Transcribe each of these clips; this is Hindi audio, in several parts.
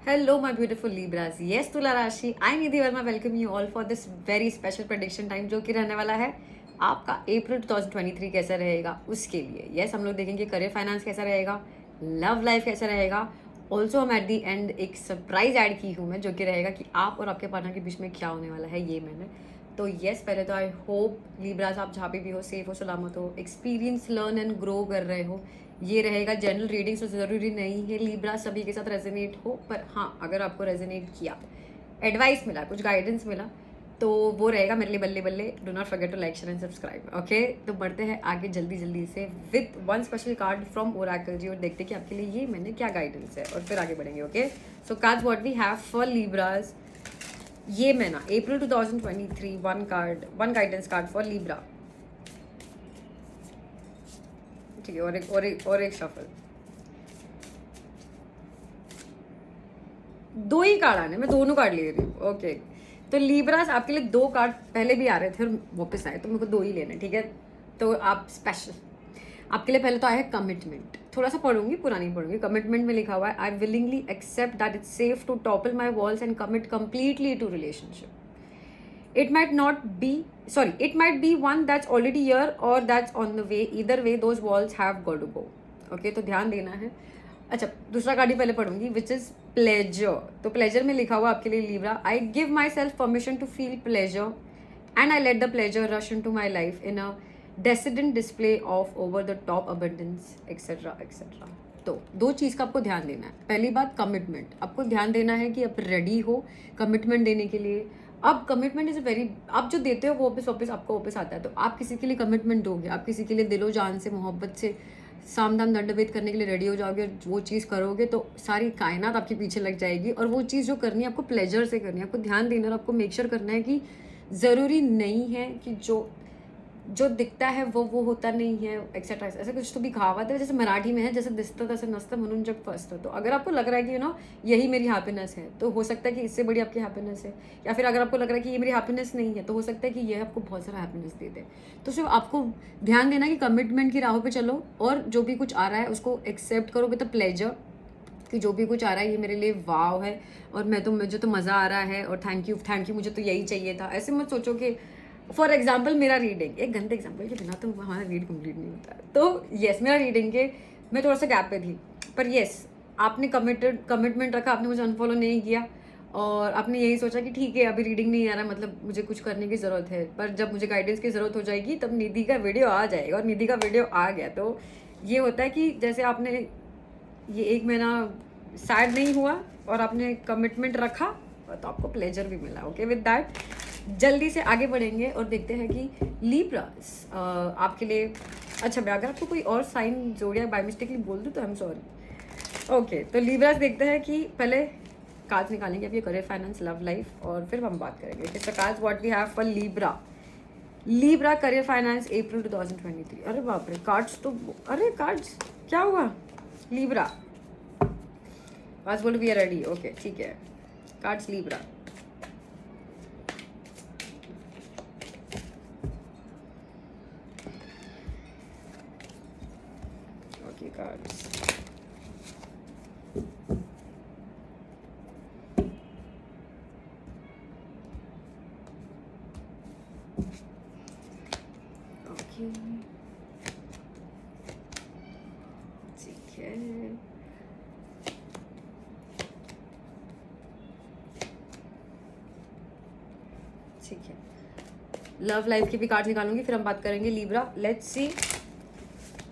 Hello, my beautiful Libras. Yes, तुला राशि. I Nidhi Verma welcome you all for this very special prediction time जो कि रहने वाला है आपका अप्रैल 2023 कैसा रहेगा उसके लिए. Yes, हम लोग देखेंगे करियर फाइनेंस कैसा रहेगा, लव लाइफ कैसा रहेगा. ऑल्सो हम एट दी एंड एक सरप्राइज ऐड की हूँ मैं जो कि रहेगा कि आप और आपके पार्टनर के बीच में क्या होने वाला है ये मैंने. तो येस, पहले तो आई होप लिब्रास आप जहाँ पे भी हो सेफ हो, सलामत हो, एक्सपीरियंस लर्न एंड ग्रो कर रहे हो. ये रहेगा जनरल रीडिंग, तो ज़रूरी नहीं है लिब्रा सभी के साथ रेजोनेट हो, पर हाँ अगर आपको रेजोनेट किया, एडवाइस मिला, कुछ गाइडेंस मिला, तो वो रहेगा मेरे लिए बल्ले बल्ले. Do not forget to like share and subscribe. Okay, तो बढ़ते हैं आगे जल्दी जल्दी से with one special card from oracle ji और देखते हैं कि आपके लिए ये मैंने क्या गाइडेंस है और फिर आगे बढ़ेंगे. Okay, so cards what we have for Libras. ये मैं ना April 2023 one guidance card for Libra. ठीक है, और एक शफल. दो ही कार्ड आने, मैं दोनों कार्ड ले रही हूँ. ओके, तो लिब्रास आपके लिए दो कार्ड पहले भी आ रहे थे और वापस आए, तो मेरे को दो ही लेने. ठीक है, तो आप स्पेशल आपके लिए पहले तो आया है कमिटमेंट. थोड़ा सा पढ़ूंगी, पूरा नहीं पढ़ूंगी. कमिटमेंट में लिखा हुआ है I willingly accept that it's safe to topple my walls and commit completely to relationship. It might not be, sorry, it might be one that's already here or that's on the way. Either way, those walls have got to go. Okay, तो ध्यान देना है. अच्छा, दूसरा कार्ड ही पहले पढ़ूंगी विच इज प्लेजर. तो प्लेजर में लिखा हुआ आपके लिए Libra, I give myself permission to feel pleasure and I let the pleasure rush into my life in a decadent display of over the top abundance etcetera etcetera. तो दो चीज़ का आपको ध्यान देना है. पहली बात कमिटमेंट, आपको ध्यान देना है कि आप रेडी हो कमिटमेंट देने के लिए. अब कमिटमेंट इज़ अ वेरी, आप जो देते हो वो वापस आपको वापस आता है. तो आप किसी के लिए कमिटमेंट दोगे, आप किसी के लिए दिलो जान से मोहब्बत से साम दाम दंड भेद करने के लिए रेडी हो जाओगे और वो चीज़ करोगे तो सारी कायनात आपके पीछे लग जाएगी. और वो चीज़ जो करनी है आपको प्लेजर से करनी है. आपको ध्यान देना और आपको मेक श्योर करना है कि ज़रूरी नहीं है कि जो दिखता है वो होता नहीं है एक्सेट्रा. ऐसा कुछ तो भी कहावत है, जैसे मराठी में है, जैसे दिसतं तसं नसतं म्हणून जग फसतं. तो अगर आपको लग रहा है कि यही मेरी हैप्पीनेस है, तो हो सकता है कि इससे बड़ी आपकी हैप्पीनेस है. या फिर अगर आपको लग रहा है कि ये मेरी हैप्पीनेस नहीं है, तो हो सकता है कि ये आपको बहुत सारा हैप्पीनेस दे दे. तो सिर्फ आपको ध्यान देना कि कमिटमेंट की राहों पर चलो और जो भी कुछ आ रहा है उसको एक्सेप्ट करो विद अ प्लेजर. कि जो भी कुछ आ रहा है ये मेरे लिए वाव है और मुझे तो मज़ा आ रहा है और थैंक यू, मुझे तो यही चाहिए था. ऐसे मत सोचो कि फॉर एग्जाम्पल मेरा रीडिंग, एक गंदे एग्जाम्पल के बिना तो हमारा रीड कंप्लीट नहीं होता. तो येस, मेरा रीडिंग के मैं थोड़ा सा गैप पे थी, पर येस आपने कमिटमेंट रखा, आपने मुझे अनफॉलो नहीं किया और आपने यही सोचा कि ठीक है अभी रीडिंग नहीं आ रहा, मतलब मुझे कुछ करने की ज़रूरत है. पर जब मुझे गाइडेंस की ज़रूरत हो जाएगी तब निधि का वीडियो आ जाएगा और निधि का वीडियो आ गया. तो ये होता है कि जैसे आपने ये एक महीना सैड नहीं हुआ और आपने कमिटमेंट रखा तो आपको प्लेजर भी मिला. ओके, विद दैट जल्दी से आगे बढ़ेंगे और देखते हैं कि लिब्रास आपके लिए. अच्छा, मैं अगर आपको कोई और साइन जोड़िया बाय मिस्टेकली बोल दूँ तो आई एम सॉरी. ओके, तो लिब्रास देखते हैं कि पहले कार्ड्स निकालेंगे आपके करियर फाइनेंस लव लाइफ और फिर हम बात करेंगे. तो cards what we have for Libra career finance April 2023. अरे बाप रे, कार्ड्स तो, अरे कार्ड्स क्या हुआ लिब्रा. आज बोलो वी आर रेडी. ओके, ठीक है, cards Libra. Okay, cards okay, ठीक है. ठीक है, लव लाइफ की भी कार्ड निकालूंगी फिर हम बात करेंगे Libra. Let's see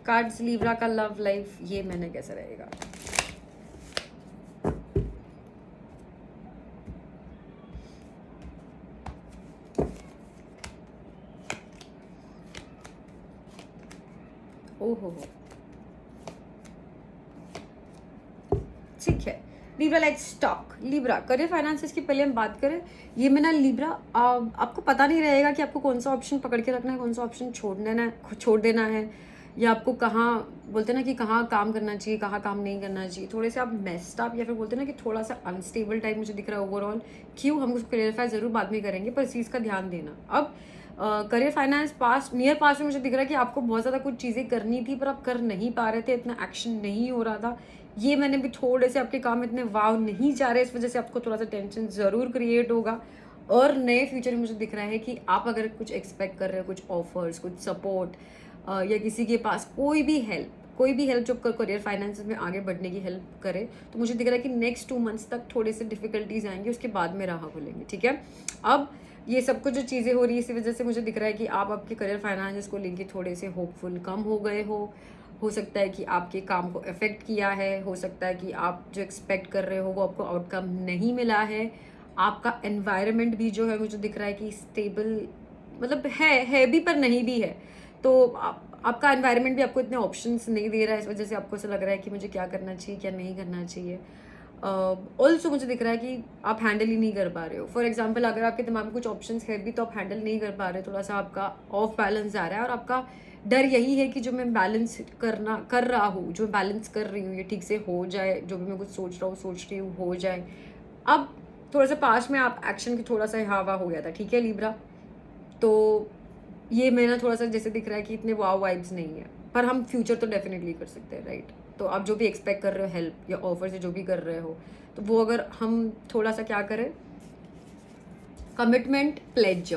cards Libra का लव लाइफ ये मैंने कैसा रहेगा. ओहो, ठीक है. Libra let's talk Libra career finances की पहले हम बात करें. ये में ना लिब्रा आपको पता नहीं रहेगा कि आपको कौन सा ऑप्शन पकड़ के रखना है, कौन सा ऑप्शन छोड़ देना है, या आपको कहाँ बोलते ना कि कहाँ काम करना चाहिए, कहाँ काम नहीं करना चाहिए. थोड़े से आप मेस्ड अप या फिर बोलते ना कि थोड़ा सा अनस्टेबल टाइप मुझे दिख रहा है ओवरऑल. क्यों, हम उसको क्लियरिफाई ज़रूर बाद में करेंगे, पर इस चीज़ का ध्यान देना. अब करियर फाइनेंस नियर पास्ट में मुझे दिख रहा है कि आपको बहुत ज़्यादा कुछ चीज़ें करनी थी पर आप कर नहीं पा रहे थे, इतना एक्शन नहीं हो रहा था. ये मैंने भी थोड़े से आपके काम इतने वाव नहीं जा रहे, इस वजह से आपको थोड़ा सा टेंशन ज़रूर क्रिएट होगा। और नए फ्यूचर में मुझे दिख रहा है कि आप अगर कुछ एक्सपेक्ट कर रहे हो, कुछ ऑफर्स, कुछ सपोर्ट या किसी के पास कोई भी हेल्प जो करियर फाइनेंस में आगे बढ़ने की हेल्प करे, तो मुझे दिख रहा है कि नेक्स्ट 2 मंथ्स तक थोड़े से डिफिकल्टीज आएंगे, उसके बाद में राह खुलेंगे, ठीक है। अब ये सब कुछ जो चीज़ें हो रही है, इसी वजह से मुझे दिख रहा है कि आप आपके करियर फाइनेंस को लेके थोड़े से होपफुल कम हो गए हो सकता है कि आपके काम को अफेक्ट किया है, हो सकता है कि आप जो एक्सपेक्ट कर रहे हो वो आपको आउटकम नहीं मिला है। आपका एनवायरनमेंट भी जो है मुझे दिख रहा है कि स्टेबल मतलब है भी पर नहीं भी है। तो आपका एनवायरनमेंट भी आपको इतने ऑप्शंस नहीं दे रहा है, इस वजह से आपको ऐसा लग रहा है कि मुझे क्या करना चाहिए, क्या नहीं करना चाहिए। ऑल्सो मुझे दिख रहा है कि आप हैंडल ही नहीं कर पा रहे हो। फॉर एग्जाम्पल, अगर आपके दिमाग में कुछ ऑप्शंस है भी तो आप हैंडल नहीं कर पा रहे हो, थोड़ा सा आपका ऑफ बैलेंस आ रहा है। और आपका डर यही है कि जो मैं बैलेंस कर रहा हूँ, जो बैलेंस कर रही हूँ, ये ठीक से हो जाए, जो भी मैं कुछ सोच रही हूँ हो जाए। अब थोड़ा सा पास में आप एक्शन की थोड़ा सा हवा हो गया था, ठीक है लिब्रा। तो ये मेरा थोड़ा सा जैसे दिख रहा है कि इतने वाव वाइब्स नहीं है, पर हम फ्यूचर तो डेफिनेटली कर सकते हैं, राइट। तो आप जो भी एक्सपेक्ट कर रहे हो हेल्प या ऑफर से जो भी कर रहे हो, तो वो अगर हम थोड़ा सा क्या करें, कमिटमेंट प्लेज,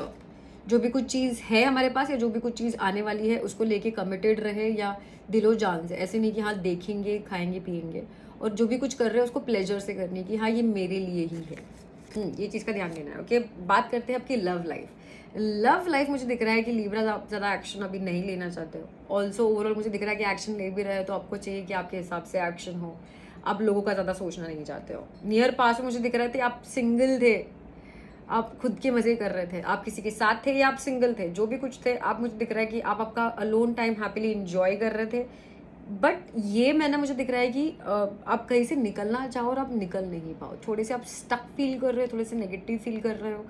जो भी कुछ चीज़ है हमारे पास या जो भी कुछ चीज़ आने वाली है उसको लेके कमिटेड रहे, या दिलो जान से, ऐसे नहीं कि हाँ देखेंगे खाएंगे पिएंगे, और जो भी कुछ कर रहे हैं उसको प्लेजर से करनी कि हाँ ये मेरे लिए ही है। ये चीज़ का ध्यान देना है। ओके, बात करते हैं आपकी लव लाइफ मुझे दिख रहा है कि लिब्रा ज़्यादा एक्शन अभी नहीं लेना चाहते हो। ऑल्सो ओवरऑल मुझे दिख रहा है कि एक्शन ले भी रहे हो तो आपको चाहिए कि आपके हिसाब से एक्शन हो, आप लोगों का ज़्यादा सोचना नहीं चाहते हो। नियर पास में मुझे दिख रहा था आप सिंगल थे, आप खुद के मज़े कर रहे थे, आप किसी के साथ थे या आप सिंगल थे, जो भी कुछ थे आप, मुझे दिख रहा है कि आप आपका अलोन टाइम हैप्पीली इंजॉय कर रहे थे। बट ये मैंने मुझे दिख रहा है कि आप कहीं से निकलना चाहो और आप निकल नहीं पाओ, थोड़े से आप स्टक फील कर रहे हो, थोड़े से नेगेटिव फील कर रहे हो,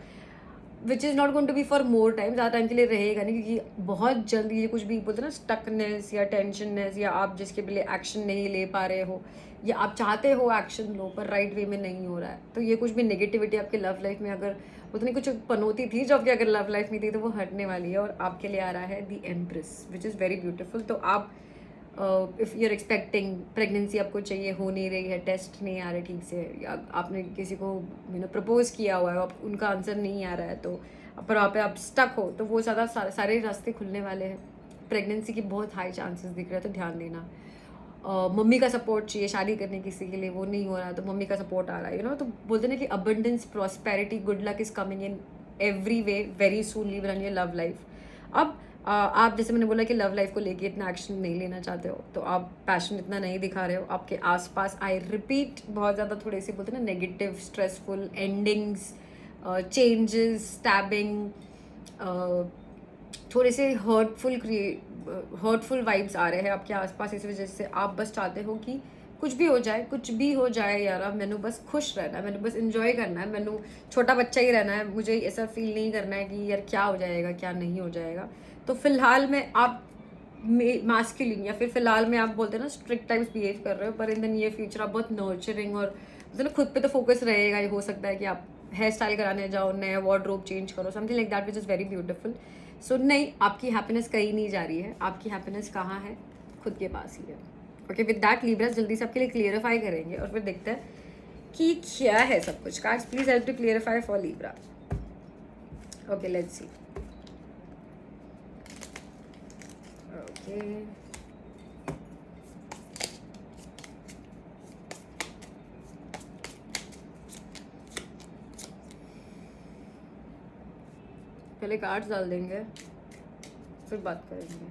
which is not going to be for more time, ज़्यादा टाइम के लिए रहेगा नहीं, क्योंकि बहुत जल्दी ये कुछ भी बोलते हैं ना, स्टकनेस या टेंशननेस, या आप जिसके लिए एक्शन नहीं ले पा रहे हो, या आप चाहते हो एक्शन लो पर राइट वे में नहीं हो रहा है, तो ये कुछ भी नेगेटिविटी आपके लव लाइफ में अगर उतनी कुछ पनौती थी जो आपकी अगर लव लाइफ में थी, तो वो हटने वाली है और आपके लिए आ रहा है the empress, which is very beautiful. तो आप if you are expecting pregnancy, आपको चाहिए, हो नहीं रही है, टेस्ट नहीं आ रहे ठीक से, या आपने किसी को प्रपोज किया हुआ है, आप उनका आंसर नहीं आ रहा है, तो पर वहाँ पे आप स्टक हो, तो वो ज़्यादा सारे रास्ते खुलने वाले हैं। प्रेगनेंसी की बहुत हाई चांसेस दिख रहे हैं, तो ध्यान देना। मम्मी का सपोर्ट चाहिए शादी करने किसी के लिए, वो नहीं हो रहा है, तो मम्मी का सपोर्ट आ रहा है, तो बोलते ना कि abundance, prosperity, good luck is coming in every way very soon, live run your love life. अब आप जैसे मैंने बोला कि लव लाइफ को लेके इतना एक्शन नहीं लेना चाहते हो, तो आप पैशन इतना नहीं दिखा रहे हो, आपके आसपास आई रिपीट बहुत ज़्यादा थोड़े से बोलते ना negative, stressful endings, changes, stabbing, थोड़े से हर्टफुल वाइब्स आ रहे हैं आपके आसपास, इस वजह से आप बस चाहते हो कि कुछ भी हो जाए यार, अब मैंने बस खुश रहना है, मैंने बस इंजॉय करना है, मैंने छोटा बच्चा ही रहना है, मुझे ऐसा फील नहीं करना है कि यार क्या हो जाएगा क्या नहीं हो जाएगा। तो फिलहाल में आप मास्कुलिन, या फिर फिलहाल में आप बोलते हैं ना स्ट्रिक्ट टाइप्स बिहेव कर रहे हो, पर इन द नियर फ्यूचर आप बहुत नर्चरिंग और मतलब खुद पे तो फोकस रहेगा ही। हो सकता है कि आप हेयर स्टाइल कराने जाओ, नया वार्डरोब चेंज करो, something like that, which is very beautiful. So नहीं, आपकी हैप्पीनेस कहीं नहीं जा रही है, आपकी हैप्पीनेस कहाँ है, खुद के पास ही है। ओके, विद दैट लिब्रास जल्दी से आपके लिए क्लियरिफाई करेंगे और फिर देखते हैं कि क्या है सब कुछ। Cards please help to clarify for Libra. Okay, let's see. Okay, पहले कार्ड्स डाल देंगे फिर बात करेंगे।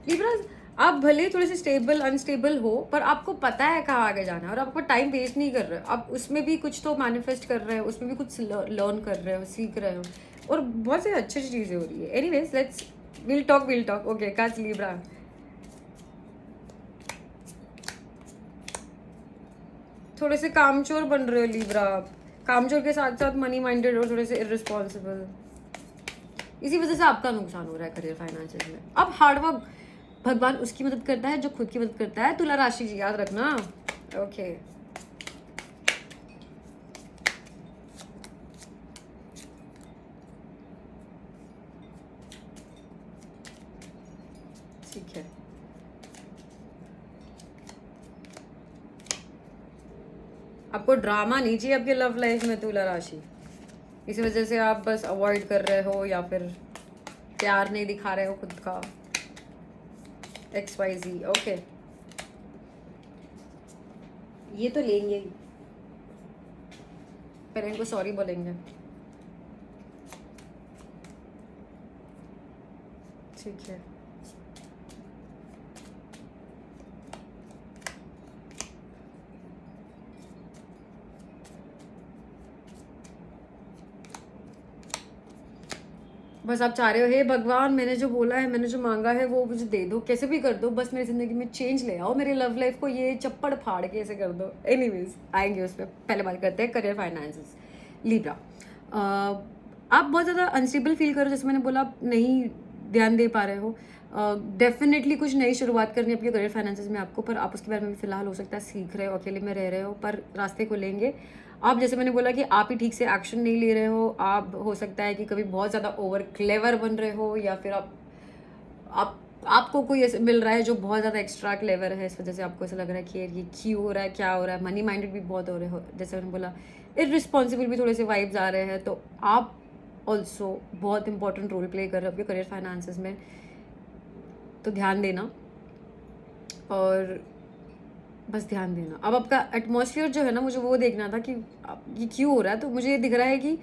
लिब्रास, आप भले थोड़े से स्टेबल अनस्टेबल हो, पर आपको पता है कहाँ आगे जाना है और आप टाइम वेस्ट नहीं कर रहे हो। आप उसमें भी कुछ तो मैनिफेस्ट कर रहे हो, उसमें भी कुछ लर्न कर रहे हो, सीख रहे हो, और बहुत सारी अच्छी अच्छी चीज़ें हो रही है। Anyways let's will talk. Okay, cards Libra. थोड़े से कामचोर बन रहे हो लिब्रा आप, कामचोर के साथ साथ मनी माइंडेड और थोड़े से इररिस्पॉन्सिबल, इसी वजह से आपका नुकसान हो रहा है करियर फाइनेंशियल में। अब हार्डवर्क, भगवान उसकी मदद करता है जो खुद की मदद करता है, तुला राशि जी याद रखना। ओके, ठीक है, आपको ड्रामा नहीं चाहिए आपके लव लाइफ में तुला राशि, इस वजह से आप बस अवॉइड कर रहे हो या फिर प्यार नहीं दिखा रहे हो खुद का। XYZ, ओके, ये तो लेंगे ही, पर इनको सॉरी बोलेंगे। ठीक है, बस आप चाह रहे हो हे भगवान मैंने जो बोला है, मैंने जो मांगा है वो मुझे दे दो, कैसे भी कर दो, बस मेरी ज़िंदगी में चेंज ले आओ, मेरी लव लाइफ को ये चप्पड़ फाड़ के ऐसे कर दो। एनीवेज आएंगे उस पर, पहले बात करते हैं करियर फाइनेंसेस। लिब्रा, आप बहुत ज़्यादा अनस्टेबल फील करो, जैसे मैंने बोला आप नहीं ध्यान दे पा रहे हो। डेफिनेटली कुछ नई शुरुआत करनी है अपने करियर फाइनेंसेस में आपको, पर आप उसके बारे में भी फिलहाल हो सकता है सीख रहे हो, अकेले में रह रहे हो, पर रास्ते को लेंगे आप। जैसे मैंने बोला कि आप ही ठीक से एक्शन नहीं ले रहे हो, आप हो सकता है कि कभी बहुत ज़्यादा ओवर क्लेवर बन रहे हो, या फिर आप आपको कोई ऐसे मिल रहा है जो बहुत ज़्यादा एक्स्ट्रा क्लेवर है, इस वजह से आपको ऐसा लग रहा है कि ये क्यों हो रहा है, क्या हो रहा है। मनी माइंडेड भी बहुत हो रहे हो, जैसे मैंने बोला इररिस्पॉन्सिबल भी थोड़े से वाइब्स आ रहे हैं, तो आप ऑल्सो बहुत इंपॉर्टेंट रोल प्ले कर रहे हो आपके करियर फाइनेंसेस में, तो ध्यान देना और बस ध्यान देना। अब आपका एटमॉस्फेयर जो है ना, मुझे वो देखना था कि ये क्यों हो रहा है। तो मुझे ये दिख रहा है कि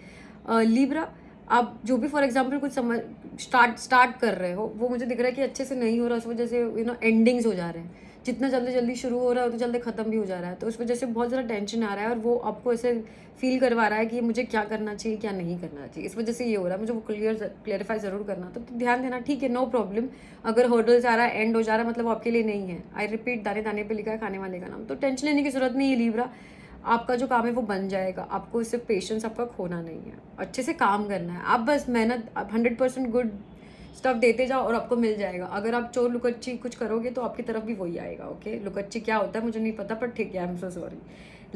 लिब्रा, आप जो भी फॉर एग्जांपल कुछ समझ स्टार्ट कर रहे हो, वो मुझे दिख रहा है कि अच्छे से नहीं हो रहा, उस वजह से एंडिंग्स हो जा रहे हैं। जितना जल्दी जल्दी शुरू हो रहा है उतना जल्दी ख़त्म भी हो जा रहा है, तो उस वजह से बहुत ज़्यादा टेंशन आ रहा है, और वो आपको ऐसे फील करवा रहा है कि मुझे क्या करना चाहिए क्या नहीं करना चाहिए, इस वजह से ये हो रहा है। मुझे वो क्लियरिफाई ज़रूर करना, तो ध्यान देना। ठीक है, नो प्रॉब्लम। अगर हर्डल्स आ रहा है, एंड हो जा रहा है, मतलब वो आपके लिए नहीं है। आई रिपीट, दाने दाने पे लिखा है खाने वाले का नाम, तो टेंशन लेने की जरूरत नहीं है लिब्रा। आपका जो काम है वो बन जाएगा, आपको सिर्फ पेशेंस आपका खोना नहीं है, अच्छे से काम करना है। आप बस मेहनत, आप 100% गुड स्टफ देते जाओ और आपको मिल जाएगा। अगर आप चोर लुकच्ची कुछ करोगे तो आपकी तरफ भी वही आएगा। ओके, लुकच्ची क्या होता है मुझे नहीं पता, पर ठीक है, I am so sorry.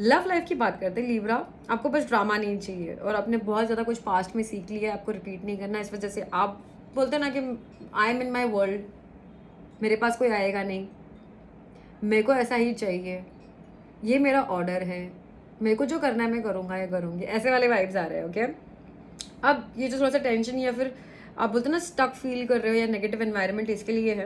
Love life की बात करते हैं लिब्रा, आपको बस ड्रामा नहीं चाहिए, और आपने बहुत ज़्यादा कुछ पास्ट में सीख लिया है, आपको रिपीट नहीं करना। इस वजह से आप बोलते हैं ना कि I am in my world, मेरे पास कोई आएगा नहीं, मेरे को ऐसा ही चाहिए, ये मेरा ऑर्डर है, मेरे को जो करना है मैं करूँगा या करूँगी, ऐसे वाले वाइब्स आ रहे हैं। ओके, अब ये जो थोड़ा सा टेंशन या फिर आप बोलते हैं ना स्टक फील कर रहे हो या नेगेटिव एनवायरनमेंट, इसके लिए है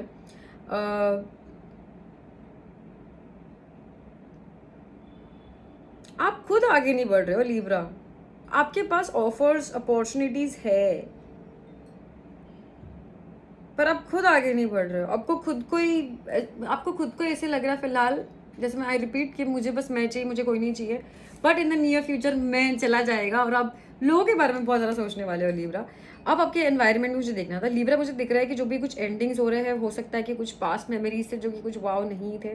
आप खुद आगे नहीं बढ़ रहे हो लिब्रा। आपके पास ऑफर्स अपॉर्चुनिटीज है, पर आप खुद आगे नहीं बढ़ रहे हो। आपको खुद को ऐसे लग रहा है फिलहाल, जैसे मैं आई रिपीट कि मुझे बस मैं चाहिए, मुझे कोई नहीं चाहिए, but in the near future मैं चला जाएगा, और आप लोगों के बारे में बहुत ज़्यादा सोचने वाले हो लिब्रा। अब आपके एनवायरनमेंट में मुझे देखना था लिब्रा, मुझे दिख रहा है कि जो भी कुछ एंडिंग्स हो रहे हैं, हो सकता है कि कुछ पास्ट मेमोरीज से जो कि कुछ वाव नहीं थे।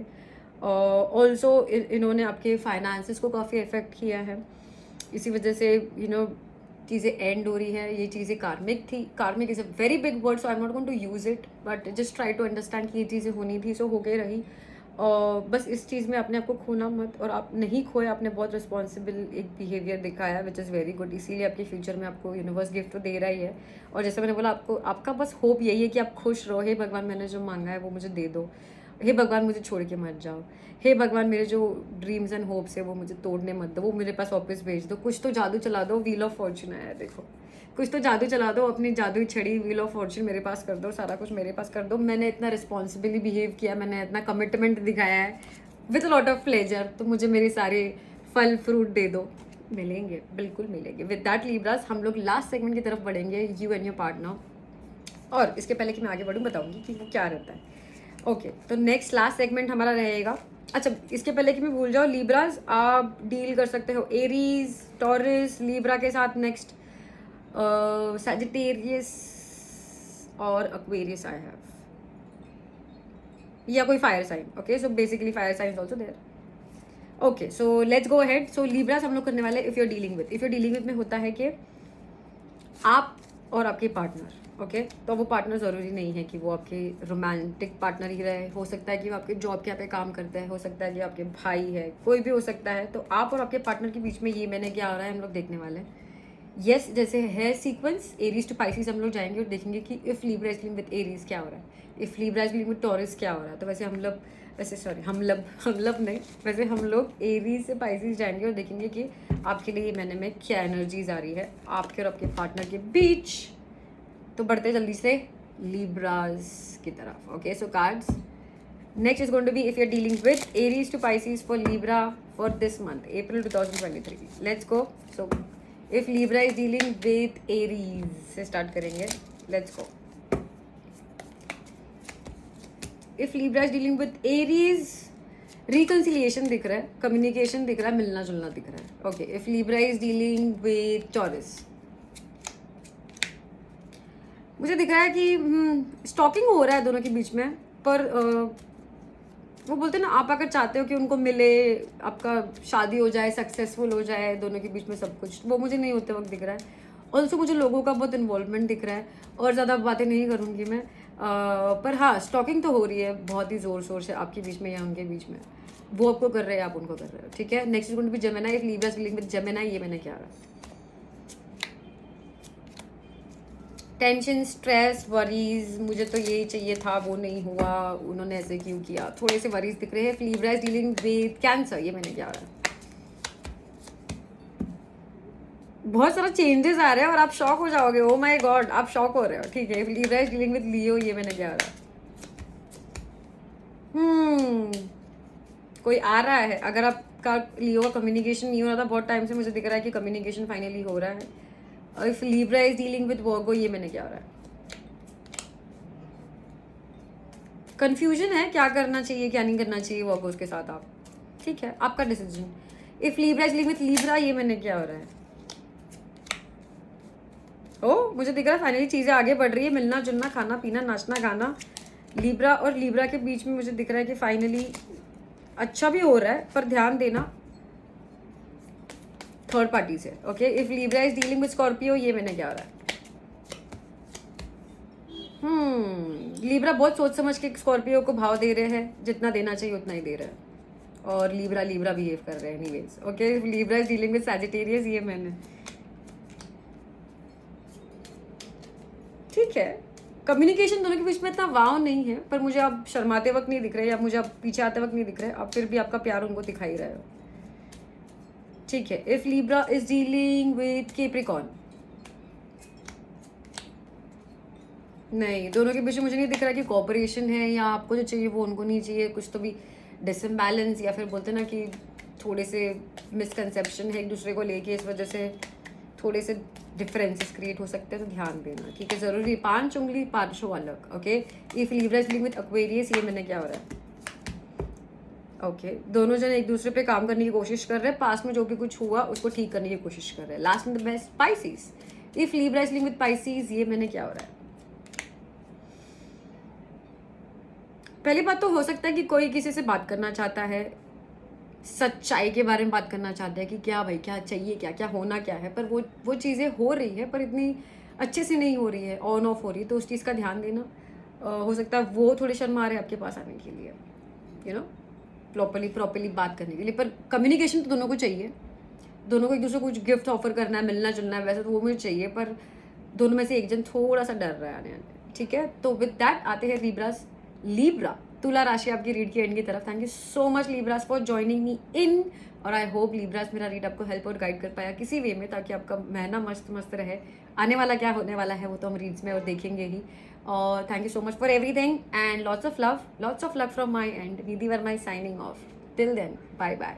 ऑल्सो इन्होंने आपके फाइनेंसेस को काफ़ी इफेक्ट किया है, इसी वजह से चीज़ें एंड हो रही है। ये चीज़ें कार्मिक थी, karmic is a very big word, so I am not going to use it, but just try to understand कि ये चीज़ें होनी थी, सो हो गई रही। और बस इस चीज़ में अपने आप को खोना मत, और आप नहीं खोए, आपने बहुत रिस्पॉन्सिबल एक बिहेवियर दिखाया, विच इज़ वेरी गुड। इसीलिए आपके फ्यूचर में आपको यूनिवर्स गिफ्ट तो दे रहा ही है। और जैसे मैंने बोला, आपको आपका बस होप यही है कि आप खुश रहो। हे भगवान, मैंने जो मांगा है वो मुझे दे दो, हे भगवान मुझे छोड़ के मत जाओ, हे भगवान मेरे जो ड्रीम्स एंड होप्स है वो मुझे तोड़ने मत दो, वो मेरे पास वापस भेज दो। कुछ तो जादू चला दो, व्हील ऑफ फॉर्चून आया है देखो, कुछ तो जादू चला दो, अपनी जादुई छड़ी व्हील ऑफ फॉर्चून मेरे पास कर दो, सारा कुछ मेरे पास कर दो। मैंने इतना रिस्पॉन्सिबली बिहेव किया, मैंने इतना कमिटमेंट दिखाया है विद लॉट ऑफ प्लेजर, तो मुझे मेरे सारे फल फ्रूट दे दो। मिलेंगे, बिल्कुल मिलेंगे। विद दैट लिब्रास, हम लोग लास्ट सेगमेंट की तरफ बढ़ेंगे, यू एंड योर पार्टनर। और इसके पहले कि मैं आगे बढ़ूँ, बताऊंगी कि वो क्या रहता है। ओके, तो नेक्स्ट लास्ट सेगमेंट हमारा रहेगा। अच्छा, इसके पहले कि मैं भूल जाऊँ, लिब्रास आप डील कर सकते हो एरीज, टॉरस, लिब्रा के साथ नेक्स्ट सैजिटेरियस और एक्वेरियस आई हैव, या कोई fire sign. Okay, so basically fire sign also there. Okay, so let's go ahead. So Libras हम लोग करने वाले इफ़ यूर डीलिंग विद में होता है कि आप और आपके पार्टनर, ओके, तो वो पार्टनर ज़रूरी नहीं है कि वो आपके रोमांटिक पार्टनर ही रहे, हो सकता है कि वो आपके जॉब के यहाँ पे काम करते हैं, हो सकता है कि आपके भाई है, कोई भी हो सकता है। तो आप और आपके पार्टनर के बीच में ये मैंने क्या हो रहा है हम लोग देखने वाले हैं। यस जैसे है सीक्वेंस एरीज टू पाइसिस हम लोग जाएंगे और देखेंगे कि if Libra is linked with Aries क्या हो रहा है, if Libra is linked with taurus क्या हो रहा है। तो वैसे हम लोग नहीं, वैसे हम लोग एरीज से पाइसिस जाएंगे और देखेंगे कि आपके लिए ये महीने में क्या एनर्जीज आ रही है आपके और आपके पार्टनर के बीच। तो बढ़ते जल्दी से लिब्रास की तरफ। Okay so cards next is going to be if you're dealing with Aries to Pisces for Libra for this month April 2023. let's go. So if Libra is dealing with Aries से start करेंगे. let's go. if Libra is dealing with Aries reconciliation दिख रहा है, communication दिख रहा है, मिलना जुलना दिख रहा है. okay if Libra is dealing with Taurus मुझे दिख रहा है कि स्टॉकिंग हो रहा है दोनों के बीच में, पर वो बोलते हैं ना आप अगर चाहते हो कि उनको मिले, आपका शादी हो जाए, सक्सेसफुल हो जाए दोनों के बीच में सब कुछ, वो मुझे नहीं होते वक्त दिख रहा है. ऑल्सो मुझे लोगों का बहुत इन्वॉल्वमेंट दिख रहा है और ज़्यादा बातें नहीं करूँगी मैं, पर हाँ स्टॉकिंग तो हो रही है बहुत ही ज़ोर शोर से आपके बीच में या उनके बीच में. वो आपको कर रहे हैं, आप उनको कर रहे हो. ठीक है next is going to be Gemini. एक लिब्रा डीलिंग विद जेमिनी, ये मैंने क्या रहा है. टेंशन, स्ट्रेस, वरीज, मुझे तो यही चाहिए था वो नहीं हुआ, उन्होंने ऐसे क्यों किया, थोड़े से वरीज दिख रहे हैं. Libra is dealing with cancer, ये मैंने क्या रहा है. बहुत सारा चेंजेस आ रहे हैं और आप शॉक हो जाओगे. ओ माय गॉड आप शॉक हो रहे हो. ठीक है लिब्रा इज डीलिंग विद लियो, ये मैंने क्या रहा है. कोई आ रहा है. अगर आपका लियो का कम्युनिकेशन नहीं हो रहा था बहुत टाइम से, मुझे दिख रहा है कि कम्युनिकेशन फाइनली हो रहा है. If Libra is dealing with Virgo, ये मैंने क्या हो रहा है. कंफ्यूजन है क्या करना चाहिए क्या नहीं करना चाहिए वर्गोस के साथ आप. ठीक है आपका decision. If Libra is dealing with Libra, ये मैंने क्या हो रहा है. ओ मुझे दिख रहा है फाइनली चीजें आगे बढ़ रही है. मिलना जुलना, खाना पीना, नाचना गाना, लिब्रा और लिब्रा के बीच में मुझे दिख रहा है कि फाइनली अच्छा भी हो रहा है, पर ध्यान देना थर्ड पार्टी से. Okay if Libra is dealing with Scorpio, ये मैंने क्या हो रहा है. लिब्रा बहुत सोच समझ के स्कॉर्पियो को भाव दे रहे हैं, जितना देना चाहिए उतना ही दे रहे हैं, और लिब्रा बिहेव कर रहे हैं anyways. Okay Libra is dealing with Sagittarius, ये मैंने. ठीक है कम्युनिकेशन दोनों के बीच में इतना वाव नहीं है, पर मुझे आप शर्माते वक्त नहीं दिख रहे या मुझे आप पीछे आते वक्त नहीं दिख रहे. आप फिर भी आपका प्यार उनको दिखा ही रहे हो. ठीक है if Libra is dealing with Capricorn, नहीं दोनों के बीच में मुझे नहीं दिख रहा कि कोऑपरेशन है या आपको जो चाहिए वो उनको नहीं चाहिए. कुछ तो भी डिसइम्बैलेंस या फिर बोलते ना कि थोड़े से मिसकंसेप्शन है एक दूसरे को लेके, इस वजह से थोड़े से डिफरेंसेस क्रिएट हो सकते हैं. तो ध्यान देना. ठीक है जरूरी 5 उंगली 5 अलग. Okay if Libra is dealing with Aquarius, ये मैंने क्या हो रहा है. ओके दोनों जन एक दूसरे पे काम करने की कोशिश कर रहे हैं, पास में जो भी कुछ हुआ उसको ठीक करने की कोशिश कर रहे हैं. लास्ट में the best species. If Libra is dealing with Pisces, ये मैंने क्या हो रहा है. पहली बात तो हो सकता है कि कोई किसी से बात करना चाहता है, सच्चाई के बारे में बात करना चाहता है कि क्या भाई क्या चाहिए, क्या क्या होना क्या है, पर वो चीज़ें हो रही है पर इतनी अच्छे से नहीं हो रही है, ऑन ऑफ हो रही है. तो उस चीज़ का ध्यान देना. हो सकता है वो थोड़े शर्मा रहे आपके पास आने के लिए, यू नो प्रॉपरली बात करने के लिए. पर कम्युनिकेशन तो दोनों को चाहिए, दोनों को एक दूसरे को कुछ गिफ्ट ऑफर करना है, मिलना जुलना है, वैसे तो वो मुझे चाहिए, पर दोनों में से एक जन थोड़ा सा डर रहा है आने. ठीक है तो विद दैट आते हैं लिब्रा तुला राशि आपकी रीड की एंड की तरफ. Thank you so much Libras for joining me in, और आई होप लिब्रास मेरा रीड आपको हेल्प और गाइड कर पाया किसी वे में, ताकि आपका महीना मस्त रहे. आने वाला क्या होने वाला है वो तो हम रीड्स में और देखेंगे ही. और thank you so much for everything and lots of love from my end. Nidhi Verma is signing off. Till then bye bye.